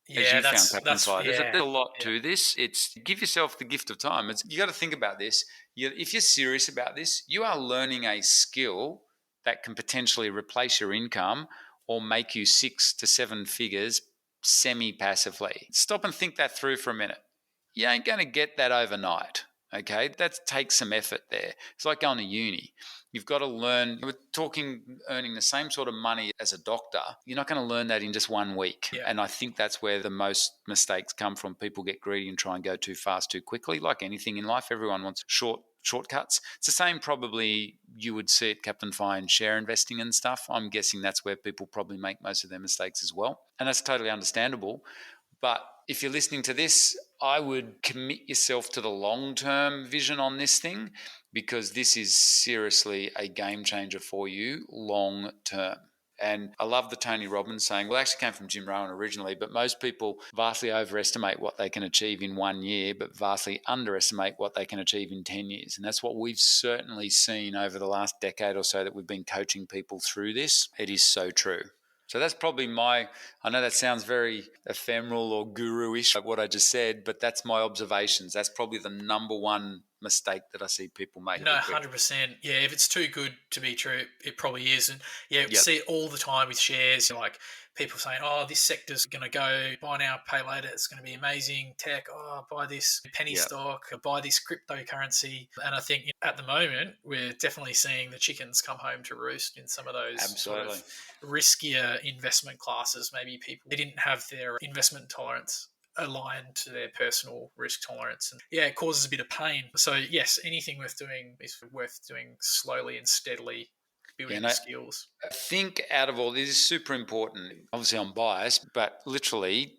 As you found, Captain Fire. There's a lot to this. It's give yourself the gift of time. You got to think about this. If you're serious about this, you are learning a skill that can potentially replace your income or make you 6 to 7 figures semi-passively. Stop and think that through for a minute. You ain't going to get that overnight. Okay, that takes some effort there. It's like going to uni. You've got to learn. We're talking earning the same sort of money as a doctor. You're not going to learn that in just 1 week. Yeah. And I think that's where the most mistakes come from. People get greedy and try and go too fast too quickly. Like anything in life, everyone wants shortcuts. It's the same probably you would see at Captain Fire in share investing and stuff. I'm guessing that's where people probably make most of their mistakes as well. And that's totally understandable. But if you're listening to this, I would commit yourself to the long-term vision on this thing, because this is seriously a game changer for you long-term. And I love the Tony Robbins saying, well, it actually came from Jim Rohn originally, but most people vastly overestimate what they can achieve in 1 year, but vastly underestimate what they can achieve in 10 years. And that's what we've certainly seen over the last decade or so that we've been coaching people through this. It is so true. So that's probably I know that sounds very ephemeral or guru-ish, like what I just said, but that's my observations. That's probably the number one mistake that I see people make. No, 100%. Yeah, if it's too good to be true, it probably is. And we see it all the time with shares, like people saying, oh, this sector's going to go, buy now, pay later, it's going to be amazing. Tech, buy this penny stock, buy this cryptocurrency. And I think at the moment, we're definitely seeing the chickens come home to roost in some of those sort of riskier investment classes. Maybe people, they didn't have their investment tolerance aligned to their personal risk tolerance. And yeah, it causes a bit of pain. So yes, anything worth doing is worth doing slowly and steadily, building the skills. I think out of all this is super important. Obviously, I'm biased, but literally,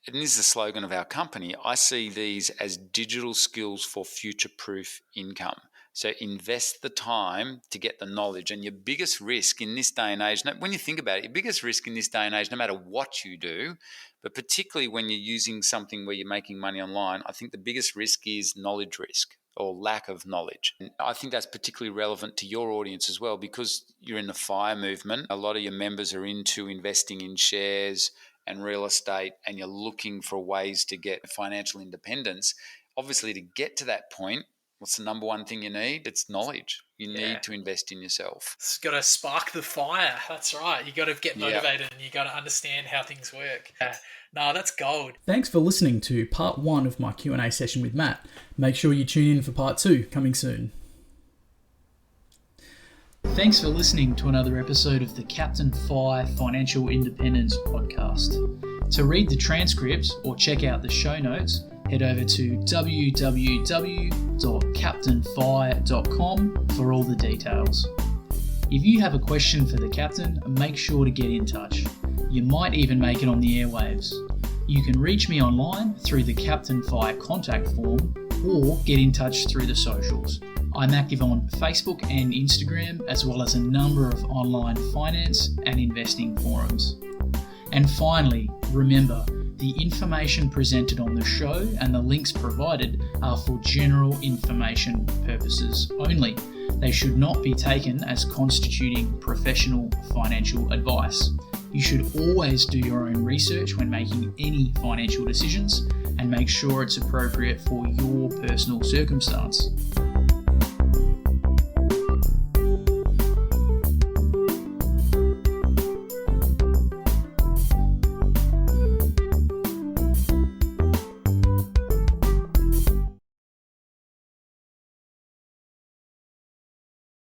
and this is the slogan of our company, I see these as digital skills for future-proof income. So invest the time to get the knowledge. And your biggest risk in this day and age, when you think about it, your biggest risk in this day and age, no matter what you do, but particularly when you're using something where you're making money online, I think the biggest risk is knowledge risk or lack of knowledge. And I think that's particularly relevant to your audience as well, because you're in the FIRE movement. A lot of your members are into investing in shares and real estate, and you're looking for ways to get financial independence. Obviously, to get to that point, what's the number one thing you need? It's knowledge. You need to invest in yourself. It's got to spark the fire. That's right. You got to get motivated and you got to understand how things work. No, that's gold. Thanks for listening to part 1 of my Q&A session with Matt. Make sure you tune in for part 2, coming soon. Thanks for listening to another episode of the Captain FI Financial Independence Podcast. To read the transcripts or check out the show notes, head over to www.captainfi.com for all the details. If you have a question for the captain, make sure to get in touch. You might even make it on the airwaves. You can reach me online through the Captain FI contact form or get in touch through the socials. I'm active on Facebook and Instagram, as well as a number of online finance and investing forums. And finally, remember, the information presented on the show and the links provided are for general information purposes only. They should not be taken as constituting professional financial advice. You should always do your own research when making any financial decisions and make sure it's appropriate for your personal circumstance.